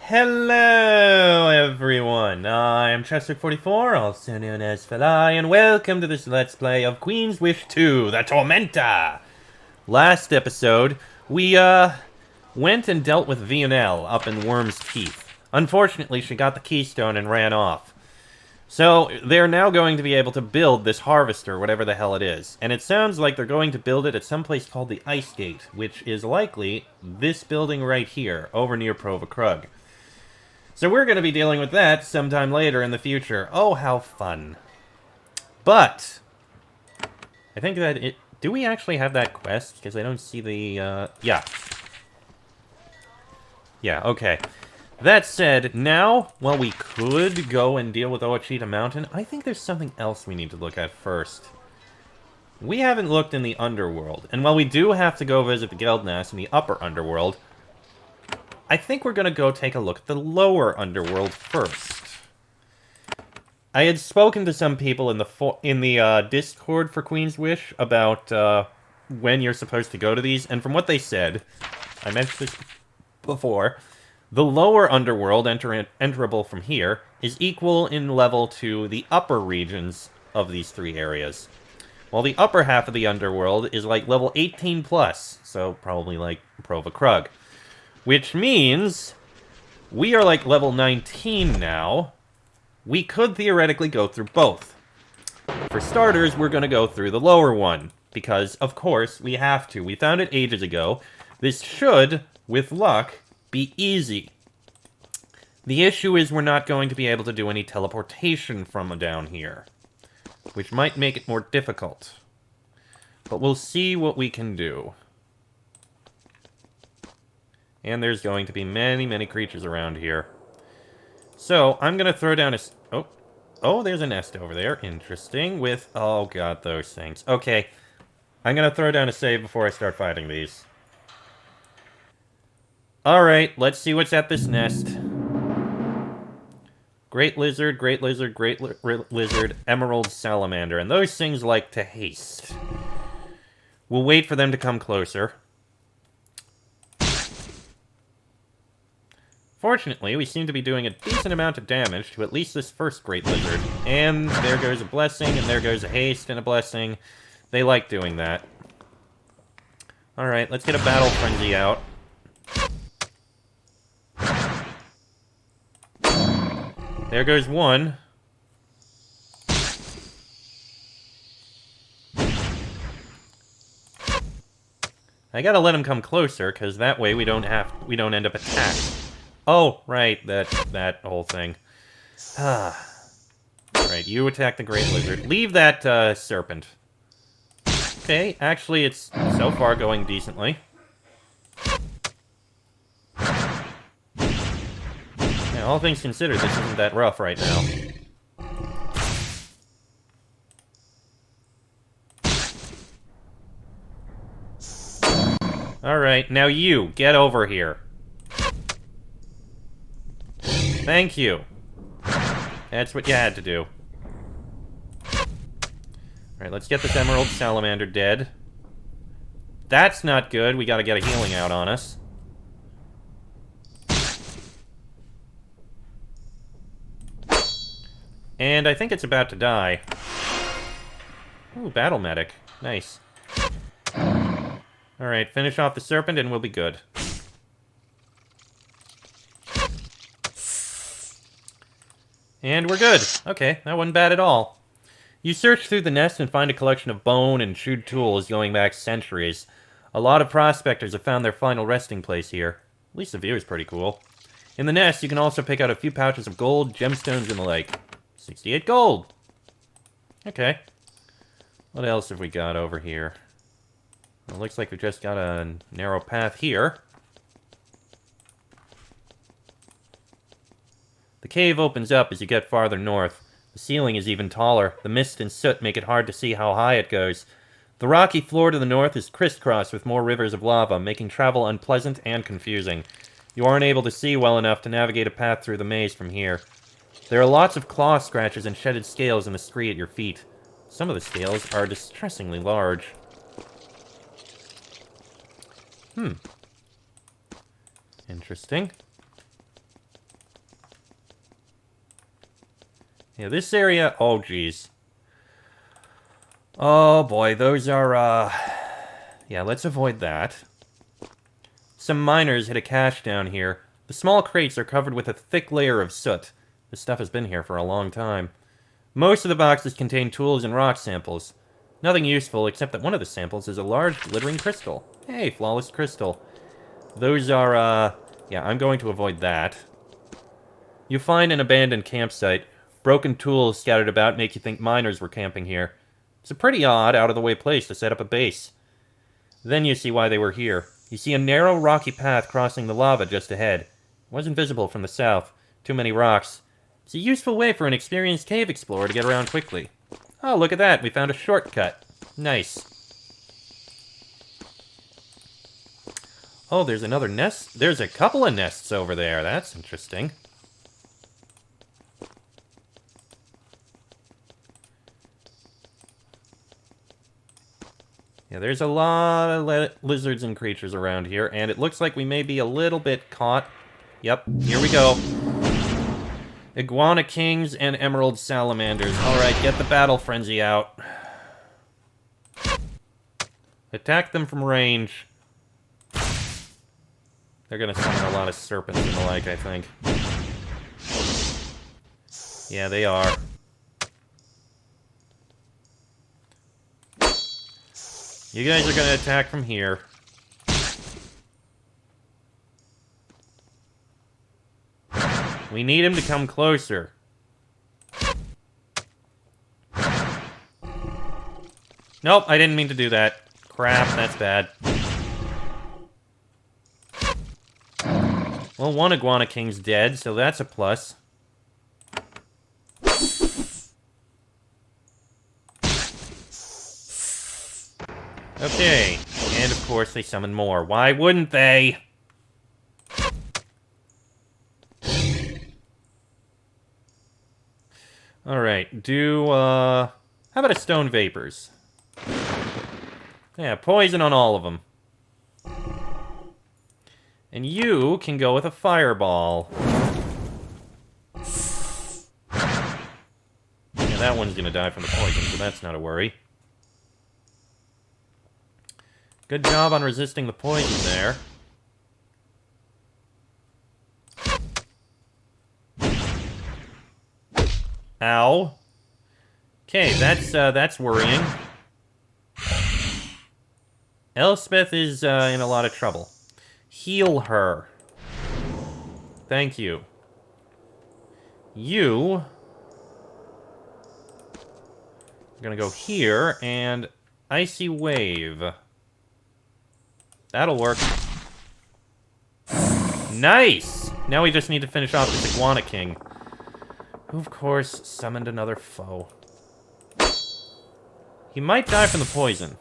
Hello, everyone. I am Chester44, also known as Felai, and welcome to this Let's Play of Queen's Wish 2, The Tormenta. Last episode, we, went and dealt with Vionel up in Worm's Teeth. Unfortunately, she got the keystone and ran off. So, they're now going to be able to build this harvester, whatever the hell it is. And it sounds like they're going to build it at some place called the Ice Gate, which is likely this building right here, over near Prova Krug. So we're going to be dealing with that sometime later in the future. Oh, how fun. But, I think that it... Do we actually have that quest? Because I don't see the, yeah. Yeah, okay. That said, now, while we could go and deal with Oooh Mountain, I think there's something else we need to look at first. We haven't looked in the Underworld, and while we do have to go visit the Geldnass in the Upper Underworld, I think we're going to go take a look at the Lower Underworld first. I had spoken to some people in the Discord for Queen's Wish about when you're supposed to go to these, and from what they said, I mentioned this before, the Lower Underworld, enterable from here, is equal in level to the upper regions of these three areas. While the upper half of the Underworld is like level 18 plus, so probably like Prova Krug. Which means we are like level 19 now. We could theoretically go through both. For starters, we're going to go through the lower one, because, of course, we have to. We found it ages ago. This should, with luck, be easy. The issue is we're not going to be able to do any teleportation from down here, which might make it more difficult. But we'll see what we can do. And there's going to be many, many creatures around here. So, I'm going to throw down a... Oh, there's a nest over there. Interesting. With... Oh, God, those things. Okay. I'm going to throw down a save before I start fighting these. Alright, let's see what's at this nest. Great lizard, great lizard, great lizard, emerald salamander. And those things like to haste. We'll wait for them to come closer. Fortunately, we seem to be doing a decent amount of damage to at least this first great lizard. And there goes a blessing, and there goes a haste and a blessing. They like doing that. Alright, let's get a battle frenzy out. There goes one. I gotta let him come closer, because that way we don't end up attacked. Oh, right, that whole thing. Right, you attack the Great Lizard. Leave that, serpent. Okay, actually, it's so far going decently. Yeah, all things considered, this isn't that rough right now. Alright, now you, get over here. Thank you. That's what you had to do. Alright, let's get this emerald salamander dead. That's not good. We gotta get a healing out on us. And I think it's about to die. Ooh, battle medic. Nice. Alright, finish off the serpent and we'll be good. And we're good. Okay, that wasn't bad at all. You search through the nest and find a collection of bone and chewed tools going back centuries. A lot of prospectors have found their final resting place here. At least the view is pretty cool. In the nest, you can also pick out a few pouches of gold, gemstones, and the like. 68 gold! Okay. What else have we got over here? Well, it looks like we've just got a narrow path here. The cave opens up as you get farther north. The ceiling is even taller. The mist and soot make it hard to see how high it goes. The rocky floor to the north is crisscrossed with more rivers of lava, making travel unpleasant and confusing. You aren't able to see well enough to navigate a path through the maze from here. There are lots of claw scratches and shedded scales in the scree at your feet. Some of the scales are distressingly large. Interesting. Yeah, this area... Oh, geez. Oh, boy, those are, Yeah, let's avoid that. Some miners hid a cache down here. The small crates are covered with a thick layer of soot. This stuff has been here for a long time. Most of the boxes contain tools and rock samples. Nothing useful, except that one of the samples is a large glittering crystal. Hey, flawless crystal. Those are, Yeah, I'm going to avoid that. You find an abandoned campsite. Broken tools scattered about make you think miners were camping here. It's a pretty odd, out-of-the-way place to set up a base. Then you see why they were here. You see a narrow, rocky path crossing the lava just ahead. It wasn't visible from the south. Too many rocks. It's a useful way for an experienced cave explorer to get around quickly. Oh, look at that. We found a shortcut. Nice. Oh, there's another nest. There's a couple of nests over there. That's interesting. Yeah, there's a lot of lizards and creatures around here, and it looks like we may be a little bit caught. Yep, here we go. Iguana kings and emerald salamanders. Alright, get the battle frenzy out. Attack them from range. They're gonna summon a lot of serpents and the like, I think. Yeah, they are. You guys are gonna attack from here. We need him to come closer. Nope, I didn't mean to do that. Crap, that's bad. Well, one Iguana King's dead, so that's a plus. Okay, and of course they summon more. Why wouldn't they? Alright, how about a Stone Vapors? Yeah, poison on all of them. And you can go with a Fireball. Yeah, that one's gonna die from the poison, so that's not a worry. Good job on resisting the poison there. Ow. Okay, that's worrying. Elspeth is in a lot of trouble. Heal her. Thank you. You... I'm gonna go here, and Icy Wave. That'll work. Nice! Now we just need to finish off this Iguana King. Who, of course, summoned another foe. He might die from the poison.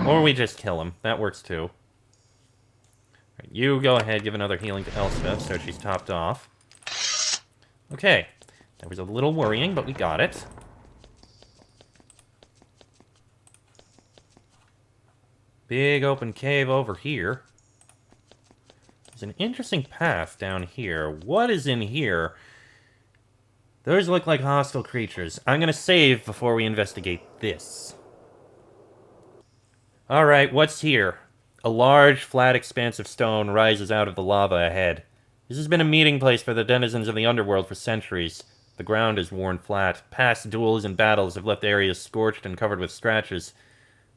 Or we just kill him. That works too. Right, you go ahead, give another healing to Elspeth, so she's topped off. Okay. That was a little worrying, but we got it. Big open cave over here. There's an interesting path down here. What is in here? Those look like hostile creatures. I'm gonna save before we investigate this. Alright, what's here? A large, flat expanse of stone rises out of the lava ahead. This has been a meeting place for the denizens of the Underworld for centuries. The ground is worn flat. Past duels and battles have left areas scorched and covered with scratches.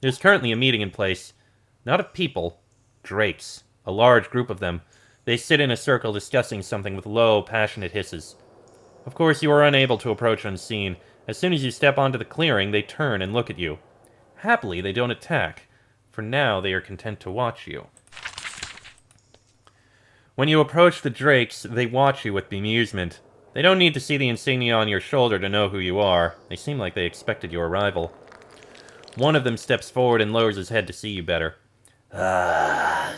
There's currently a meeting in place. Not of people. Drakes. A large group of them. They sit in a circle discussing something with low, passionate hisses. Of course, you are unable to approach unseen. As soon as you step onto the clearing, they turn and look at you. Happily, they don't attack. For now, they are content to watch you. When you approach the Drakes, they watch you with bemusement. They don't need to see the insignia on your shoulder to know who you are. They seem like they expected your arrival. One of them steps forward and lowers his head to see you better. Ah,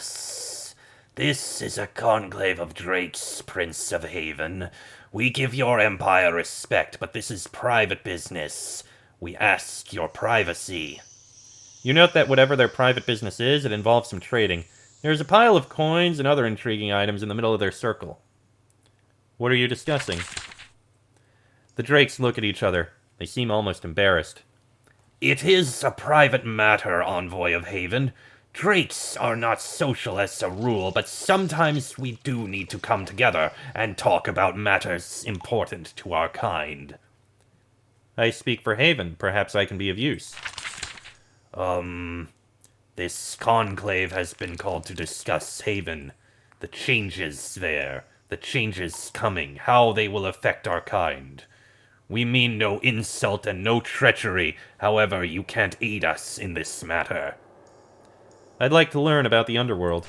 this is a conclave of Drakes, Prince of Haven. We give your empire respect, but this is private business. We ask your privacy. You note that whatever their private business is, it involves some trading. There's a pile of coins and other intriguing items in the middle of their circle. What are you discussing? The drakes look at each other. They seem almost embarrassed. It is a private matter, Envoy of Haven. Drakes are not social as a rule, but sometimes we do need to come together and talk about matters important to our kind. I speak for Haven. Perhaps I can be of use. This conclave has been called to discuss Haven. The changes there. The changes coming. How they will affect our kind. We mean no insult and no treachery. However, you can't aid us in this matter. I'd like to learn about the Underworld.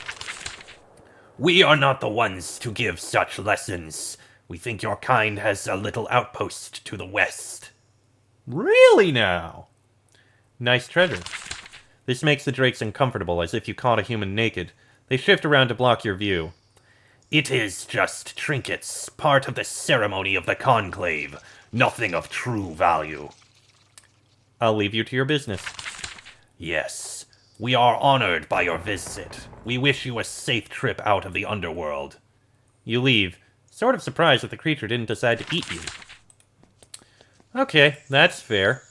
We are not the ones to give such lessons. We think your kind has a little outpost to the west. Really now? Nice treasure. This makes the drakes uncomfortable, as if you caught a human naked. They shift around to block your view. It is just trinkets, part of the ceremony of the conclave. Nothing of true value. I'll leave you to your business. Yes, we are honored by your visit. We wish you a safe trip out of the Underworld. You leave, sort of surprised that the creature didn't decide to eat you. Okay, that's fair.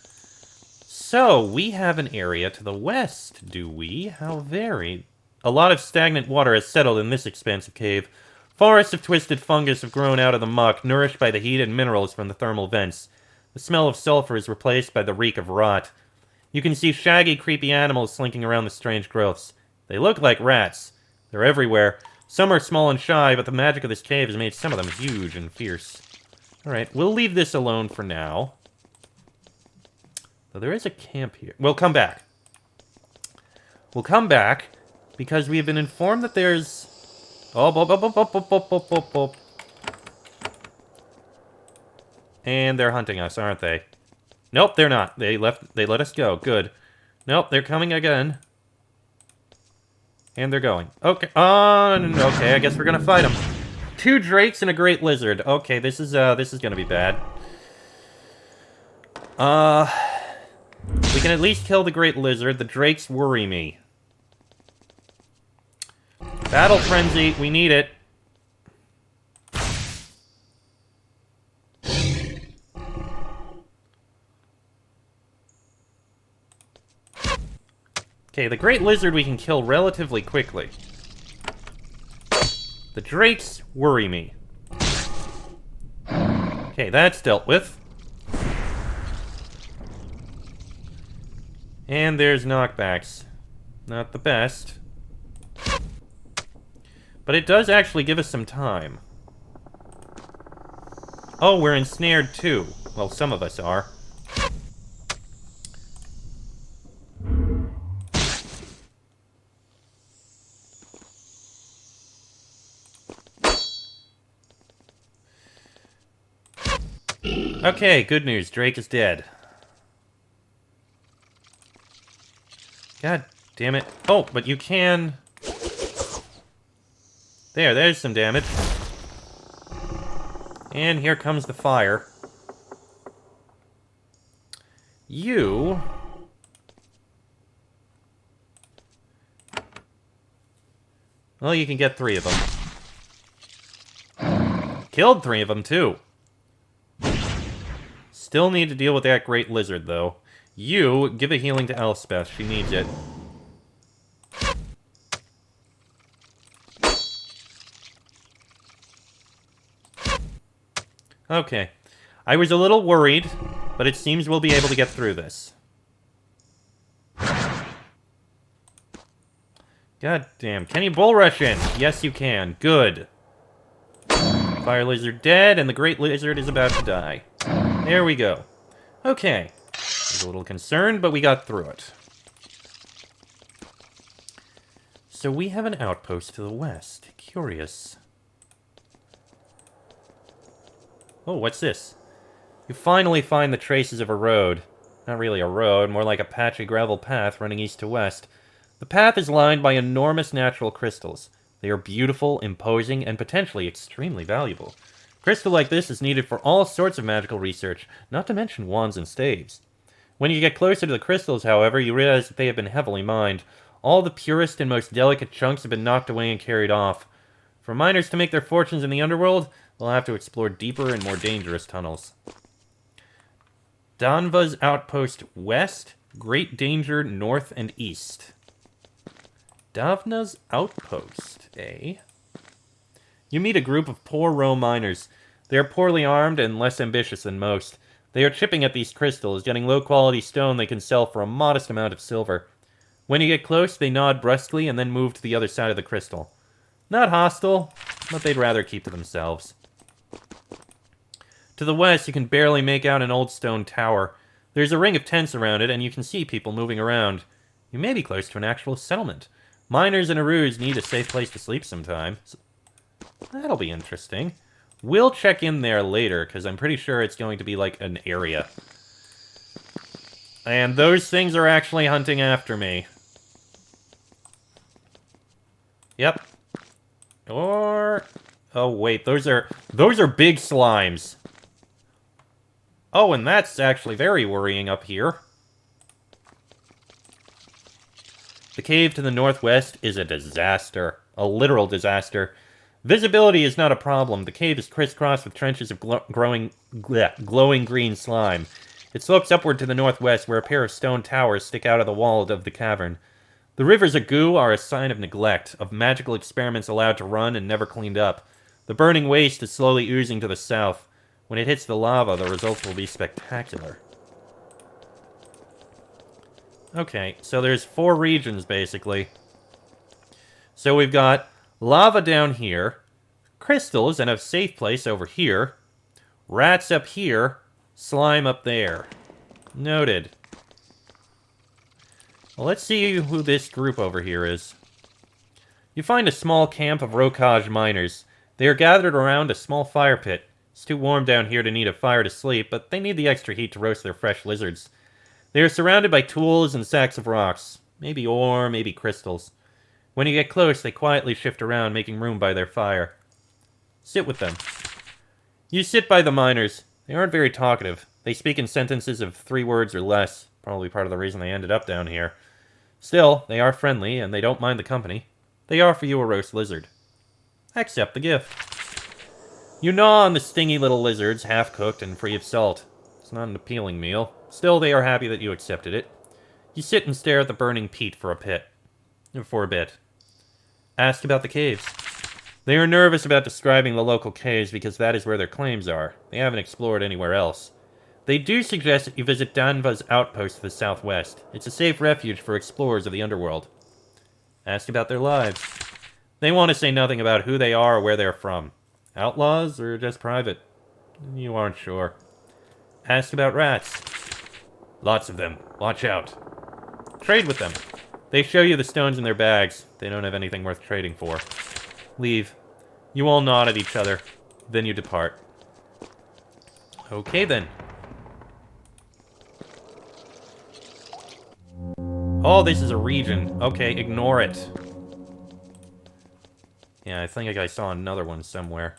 So, we have an area to the west, do we? How very... A lot of stagnant water has settled in this expansive cave. Forests of twisted fungus have grown out of the muck, nourished by the heat and minerals from the thermal vents. The smell of sulfur is replaced by the reek of rot. You can see shaggy, creepy animals slinking around the strange growths. They look like rats. They're everywhere. Some are small and shy, but the magic of this cave has made some of them huge and fierce. Alright, we'll leave this alone for now. Though there is a camp here. We'll come back. We'll come back, because we have been informed that there's... Oh, and they're hunting us, aren't they? Nope, they're not. They let us go. Good. Nope, they're coming again. And they're going. Okay. Okay, I guess we're gonna fight them. 2 drakes and a great lizard. Okay, this is gonna be bad. We can at least kill the great lizard. The drakes worry me. Battle frenzy, we need it. Okay, the great lizard we can kill relatively quickly. The drakes worry me. Okay, that's dealt with. And there's knockbacks. Not the best. But it does actually give us some time. Oh, we're ensnared too. Well, some of us are. Okay, good news. Drake is dead. God damn it. Oh, but you can... There's some damage. And here comes the fire. You... Well, you can get 3 of them. Killed 3 of them, too. Still need to deal with that great lizard, though. You, give a healing to Elspeth. She needs it. Okay. I was a little worried, but it seems we'll be able to get through this. God damn. Can you bull rush in? Yes, you can. Good. Fire lizard dead, and the great lizard is about to die. There we go. Okay. I was a little concerned, but we got through it. So we have an outpost to the west. Curious. Oh, what's this? You finally find the traces of a road. Not really a road, more like a patchy gravel path running east to west. The path is lined by enormous natural crystals. They are beautiful, imposing, and potentially extremely valuable. Crystal like this is needed for all sorts of magical research, not to mention wands and staves. When you get closer to the crystals, however, you realize that they have been heavily mined. All the purest and most delicate chunks have been knocked away and carried off. For miners to make their fortunes in the underworld, they'll have to explore deeper and more dangerous tunnels. Danva's outpost west, Great Danger north and east. Davna's outpost, eh? You meet a group of poor row miners. They are poorly armed and less ambitious than most. They are chipping at these crystals, getting low-quality stone they can sell for a modest amount of silver. When you get close, they nod brusquely and then move to the other side of the crystal. Not hostile, but they'd rather keep to themselves. To the west, you can barely make out an old stone tower. There's a ring of tents around it, and you can see people moving around. You may be close to an actual settlement. Miners and Ooooos need a safe place to sleep sometime. So that'll be interesting. We'll check in there later, because I'm pretty sure it's going to be like an area. And those things are actually hunting after me. Yep. Or... oh, wait, those are big slimes. Oh, and that's actually very worrying up here. The cave to the northwest is a disaster. A literal disaster. Visibility is not a problem. The cave is crisscrossed with trenches of glowing green slime. It slopes upward to the northwest, where a pair of stone towers stick out of the wall of the cavern. The rivers of goo are a sign of neglect, of magical experiments allowed to run and never cleaned up. The burning waste is slowly oozing to the south. When it hits the lava, the results will be spectacular. Okay, so there's 4 regions, basically. So we've got lava down here, crystals and a safe place over here, rats up here, slime up there. Noted. Well, let's see who this group over here is. You find a small camp of Rokaj miners. They are gathered around a small fire pit. It's too warm down here to need a fire to sleep, but they need the extra heat to roast their fresh lizards. They are surrounded by tools and sacks of rocks. Maybe ore, maybe crystals. When you get close, they quietly shift around, making room by their fire. Sit with them. You sit by the miners. They aren't very talkative. They speak in sentences of 3 words or less. Probably part of the reason they ended up down here. Still, they are friendly, and they don't mind the company. They offer you a roast lizard. Accept the gift. You gnaw on the stingy little lizards, half-cooked and free of salt. It's not an appealing meal. Still, they are happy that you accepted it. You sit and stare at the burning peat for a bit. Ask about the caves. They are nervous about describing the local caves because that is where their claims are. They haven't explored anywhere else. They do suggest that you visit Danva's outpost to the southwest. It's a safe refuge for explorers of the underworld. Ask about their lives. They want to say nothing about who they are or where they're from. Outlaws or just private? You aren't sure. Ask about rats. Lots of them. Watch out. Trade with them. They show you the stones in their bags. They don't have anything worth trading for. Leave. You all nod at each other. Then you depart. Okay, then. Oh, this is a region. Okay, ignore it. Yeah, I think I saw another one somewhere.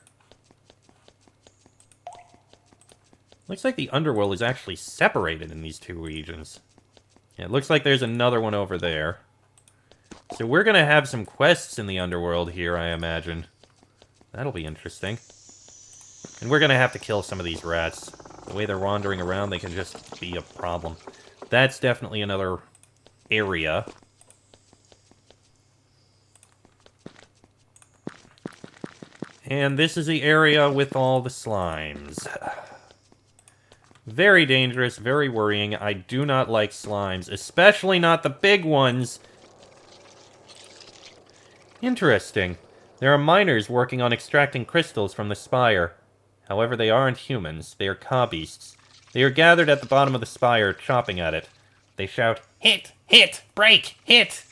Looks like the Underworld is actually separated in these 2 regions. Yeah, it looks like there's another one over there. So we're gonna have some quests in the Underworld here, I imagine. That'll be interesting. And we're gonna have to kill some of these rats. The way they're wandering around, they can just be a problem. That's definitely another area. And this is the area with all the slimes. Very dangerous, very worrying. I do not like slimes, especially not the big ones. Interesting. There are miners working on extracting crystals from the spire. However, they aren't humans. They are Ka-beasts. They are gathered at the bottom of the spire, chopping at it. They shout, "Hit! Hit! Break! Hit!"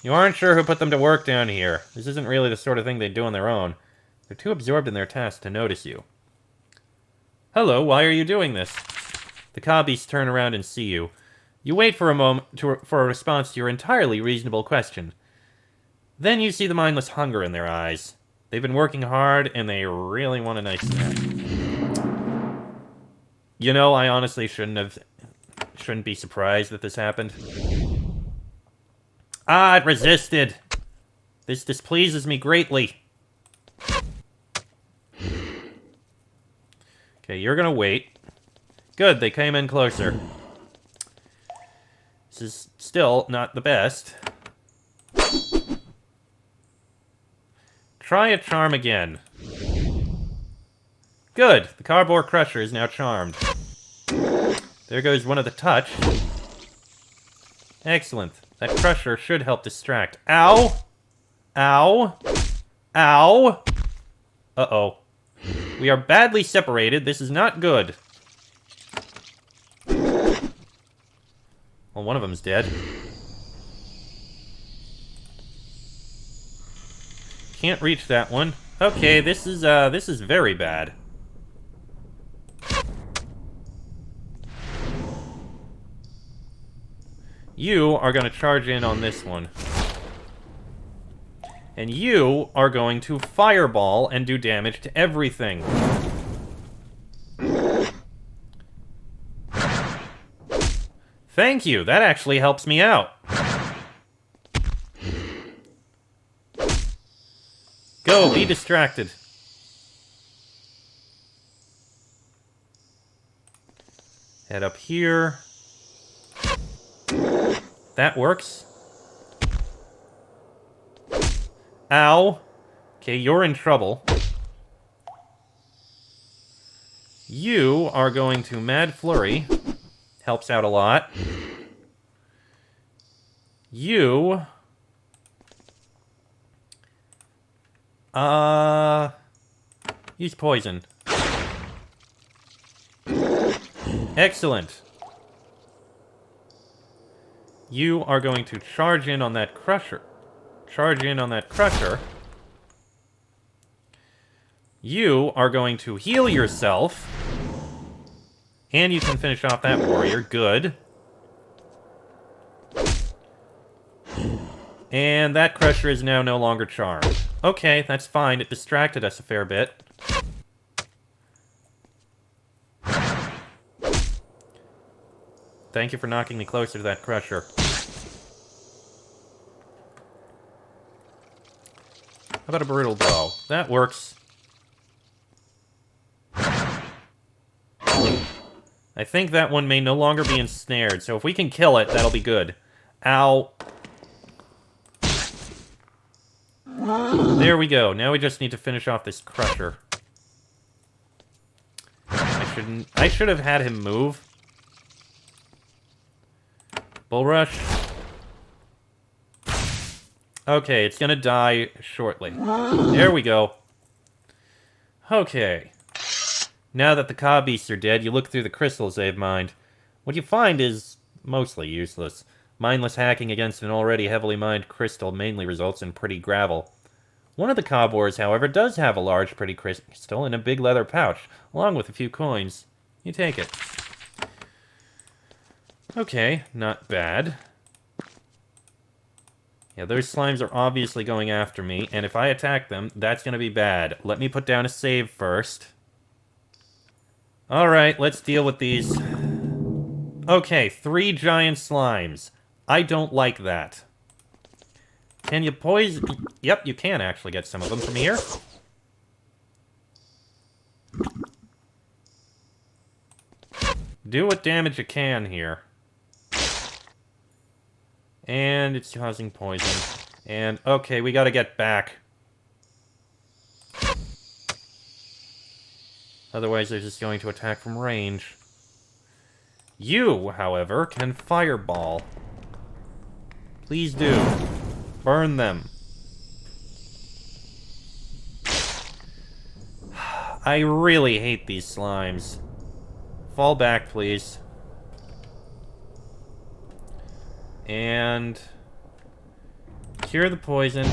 You aren't sure who put them to work down here. This isn't really the sort of thing they'd do on their own. They're too absorbed in their task to notice you. Hello, why are you doing this? The Ka-beasts turn around and see you. You wait for a moment for a response to your entirely reasonable question. Then you see the mindless hunger in their eyes. They've been working hard, and they really want a nice snack. You know, I honestly shouldn't be surprised that this happened. Ah, it resisted. This displeases me greatly. Okay, you're gonna wait. Good, they came in closer. This is still not the best. Try a charm again. Good, the Cardboard Crusher is now charmed. There goes one of the touch. Excellent. That Crusher should help distract. Ow! Ow! Ow! Uh-oh. We are badly separated. This is not good. Well, one of them's dead. Can't reach that one. Okay, this is very bad. You are going to charge in on this one. And you are going to fireball and do damage to everything. Thank you, that actually helps me out. Go, be distracted. Head up here. That works. Ow. Okay, you're in trouble. You are going to Mad Flurry. Helps out a lot. You... use poison. Excellent. You are going to charge in on that Crusher. Charge in on that Crusher. You are going to heal yourself. And you can finish off that warrior. Good. And that Crusher is now no longer charmed. Okay, that's fine. It distracted us a fair bit. Thank you for knocking me closer to that Crusher. How about a Brutal Blow? That works. I think that one may no longer be ensnared, so if we can kill it, that'll be good. Ow. There we go. Now we just need to finish off this Crusher. I should have had him move. Bull Rush. Okay, it's gonna die shortly. There we go. Okay. Now that the Ka beasts are dead, you look through the crystals they've mined. What you find is mostly useless. Mindless hacking against an already heavily mined crystal mainly results in pretty gravel. One of the Cobors, however, does have a large pretty crystal in a big leather pouch, along with a few coins. You take it. Okay, not bad. Yeah, those slimes are obviously going after me, and if I attack them, that's gonna be bad. Let me put down a save first. Alright, let's deal with these. Okay, 3 giant slimes. I don't like that. Can you poison... Yep, you can actually get some of them from here. Do what damage you can here. And it's causing poison. And, okay, we gotta get back. Otherwise, they're just going to attack from range. You, however, can fireball. Please do. Burn them. I really hate these slimes. Fall back, please. And... cure the poison.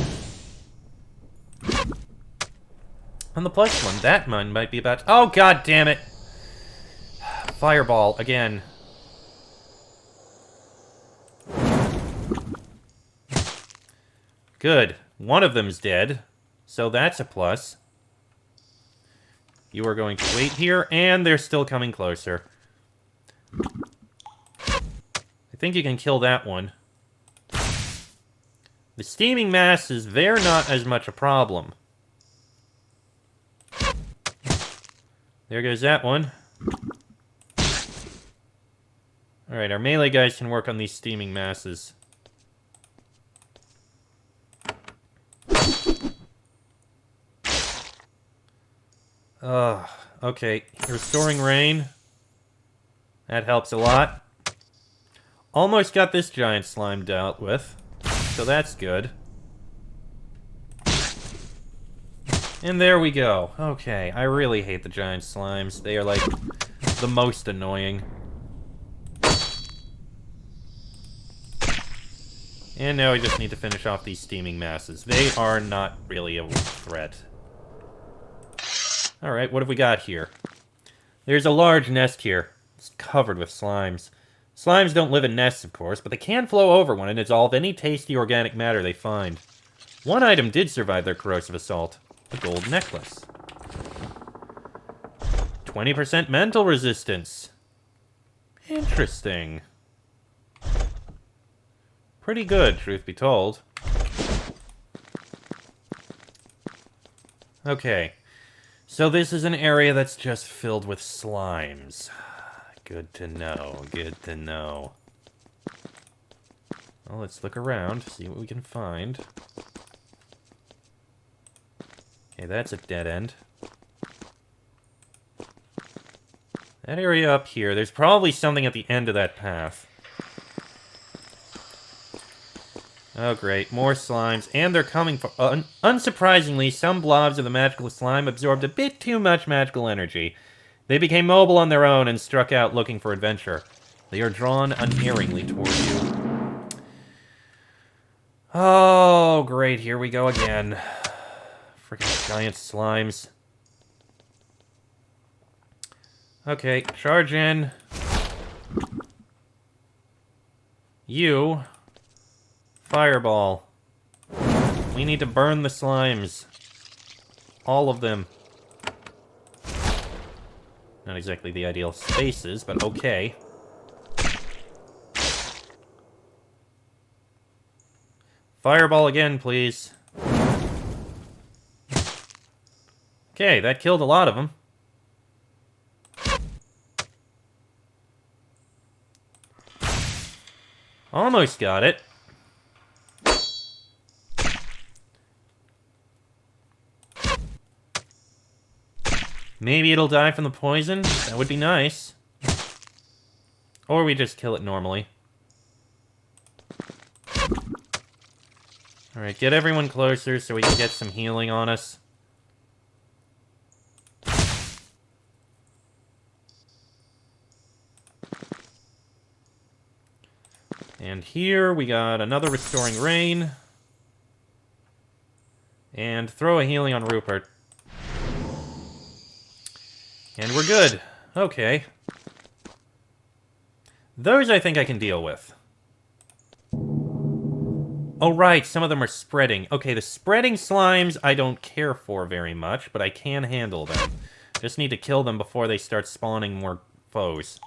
On the plus one, that one might be about... Oh, god damn it! Fireball, again. Good. One of them's dead. So that's a plus. You are going to wait here, and they're still coming closer. I think you can kill that one. The steaming masses, they're not as much a problem. There goes that one. Alright, our melee guys can work on these steaming masses. Okay. Restoring rain. That helps a lot. Almost got this giant slime dealt with. So that's good. And there we go. Okay, I really hate the giant slimes. They are, like, the most annoying. And now we just need to finish off these steaming masses. They are not really a threat. Alright, what have we got here? There's a large nest here. It's covered with slimes. Slimes don't live in nests, of course, but they can flow over one and dissolve any tasty organic matter they find. One item did survive their corrosive assault. A gold necklace. 20% mental resistance. Interesting. Pretty good, truth be told. Okay. So this is an area that's just filled with slimes. Good to know, good to know. Well, let's look around, see what we can find. Okay, that's a dead end. That area up here, there's probably something at the end of that path. Oh, great. More slimes. And they're coming for... unsurprisingly, some blobs of the magical slime absorbed a bit too much magical energy. They became mobile on their own and struck out looking for adventure. They are drawn unerringly toward you. Oh, great. Here we go again. Freaking giant slimes. Okay, charge in. You... Fireball. We need to burn the slimes. All of them. Not exactly the ideal spaces, but okay. Fireball again, please. Okay, that killed a lot of them. Almost got it. Maybe it'll die from the poison? That would be nice. Or we just kill it normally. Alright, get everyone closer so we can get some healing on us. And here we got another Restoring Rain. And throw a healing on Rupert. And we're good. Okay. Those I think I can deal with. Oh, right. Some of them are spreading. Okay, the spreading slimes I don't care for very much, but I can handle them. Just need to kill them before they start spawning more foes.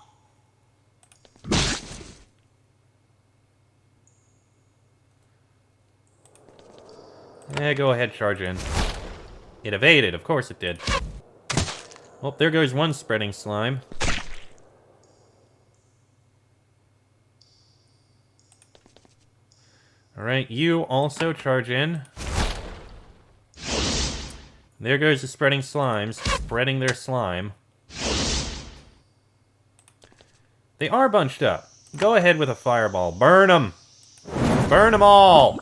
Go ahead, charge in. It evaded. Of course it did. Well, there goes one spreading slime. Alright, you also charge in. There goes the spreading slimes, spreading their slime. They are bunched up. Go ahead with a fireball. Burn them! Burn them all!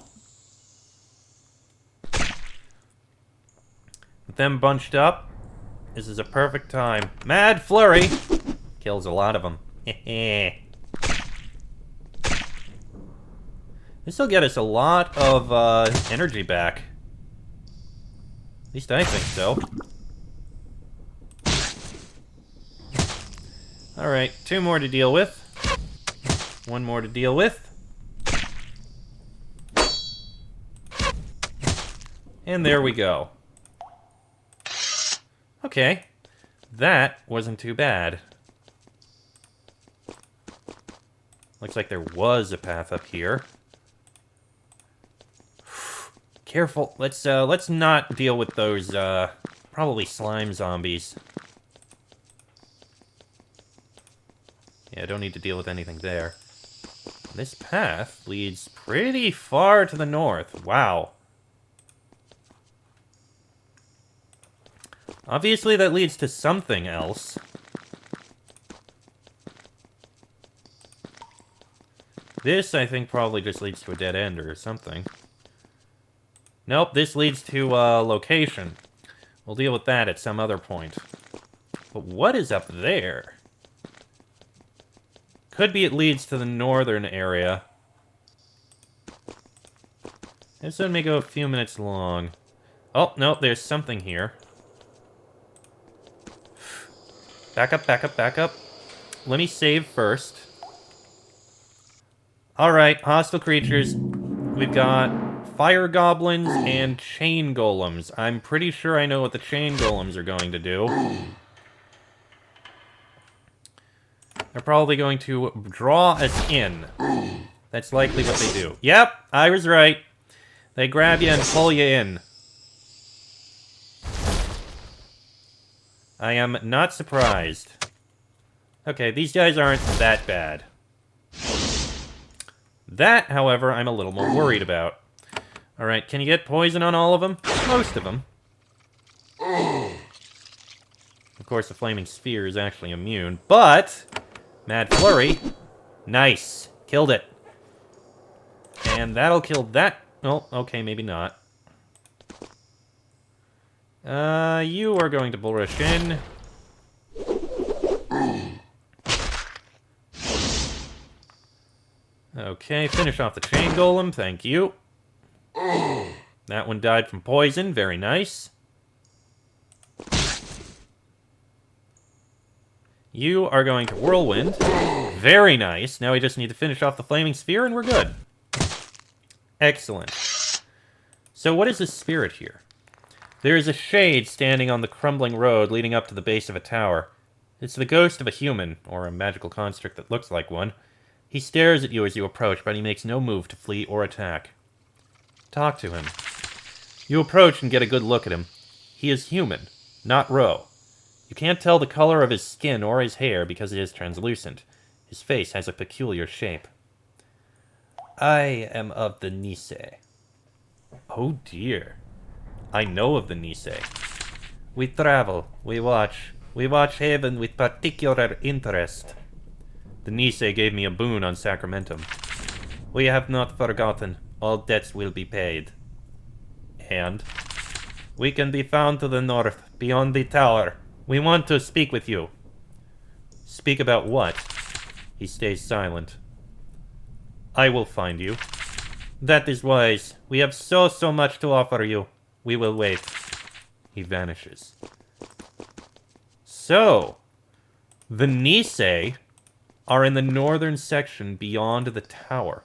With them bunched up, this is a perfect time. Mad Flurry! Kills a lot of them. This will get us a lot of energy back. At least I think so. Alright, 2 more to deal with. 1 more to deal with. And there we go. Okay. That wasn't too bad. Looks like there was a path up here. Careful. Let's not deal with those, probably slime zombies. Yeah, I don't need to deal with anything there. This path leads pretty far to the north. Wow. Obviously, that leads to something else. This, I think, probably just leads to a dead end or something. Nope, this leads to a location. We'll deal with that at some other point. But what is up there? Could be it leads to the northern area. This one may go a few minutes long. Oh, no, there's something here. Back up, back up, back up. Let me save first. Alright, hostile creatures. We've got fire goblins and chain golems. I'm pretty sure I know what the chain golems are going to do. They're probably going to draw us in. That's likely what they do. Yep, I was right. They grab you and pull you in. I am not surprised. Okay, these guys aren't that bad. That, however, I'm a little more worried about. Alright, can you get poison on all of them? Most of them. Of course, the flaming sphere is actually immune, but... Mad Flurry. Nice. Killed it. And that'll kill that... Oh, okay, maybe not. You are going to bull rush in. Okay, finish off the chain golem, thank you. That one died from poison, very nice. You are going to whirlwind. Very nice. Now we just need to finish off the flaming sphere and we're good. Excellent. So what is this spirit here? There is a shade standing on the crumbling road leading up to the base of a tower. It's the ghost of a human, or a magical construct that looks like one. He stares at you as you approach, but he makes no move to flee or attack. Talk to him. You approach and get a good look at him. He is human, not Ro. You can't tell the color of his skin or his hair because it is translucent. His face has a peculiar shape. I am of the Nisei. Oh dear. I know of the Nisei. We travel, we watch heaven with particular interest. The Nisei gave me a boon on Sacramentum. We have not forgotten, all debts will be paid. And? We can be found to the north, beyond the tower. We want to speak with you. Speak about what? He stays silent. I will find you. That is wise. We have so much to offer you. We will wait. He vanishes. So, the Nisei are in the northern section beyond the tower.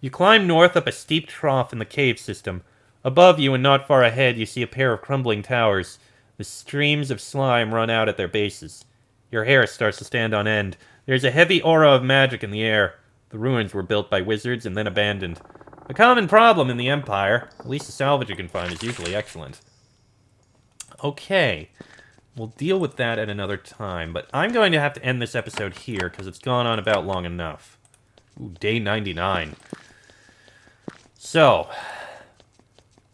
You climb north up a steep trough in the cave system. Above you and not far ahead, you see a pair of crumbling towers. The streams of slime run out at their bases. Your hair starts to stand on end. There's a heavy aura of magic in the air. The ruins were built by wizards and then abandoned. A common problem in the Empire. At least the salvage you can find is usually excellent. Okay. We'll deal with that at another time, but I'm going to have to end this episode here, because it's gone on about long enough. Ooh, day 99. So,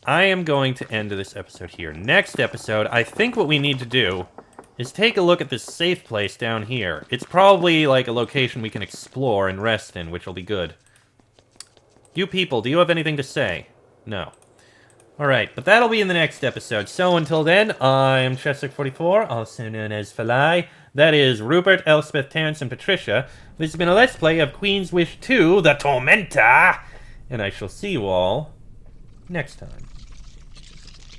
I am going to end this episode here. Next episode, I think what we need to do is take a look at this safe place down here. It's probably like a location we can explore and rest in, which will be good. You people, do you have anything to say? No. Alright, but that'll be in the next episode. So until then, I'm Chester44, also known as Falai. That is Rupert, Elspeth, Terrence, and Patricia. This has been a Let's Play of Queen's Wish 2, The Tormentor. And I shall see you all next time.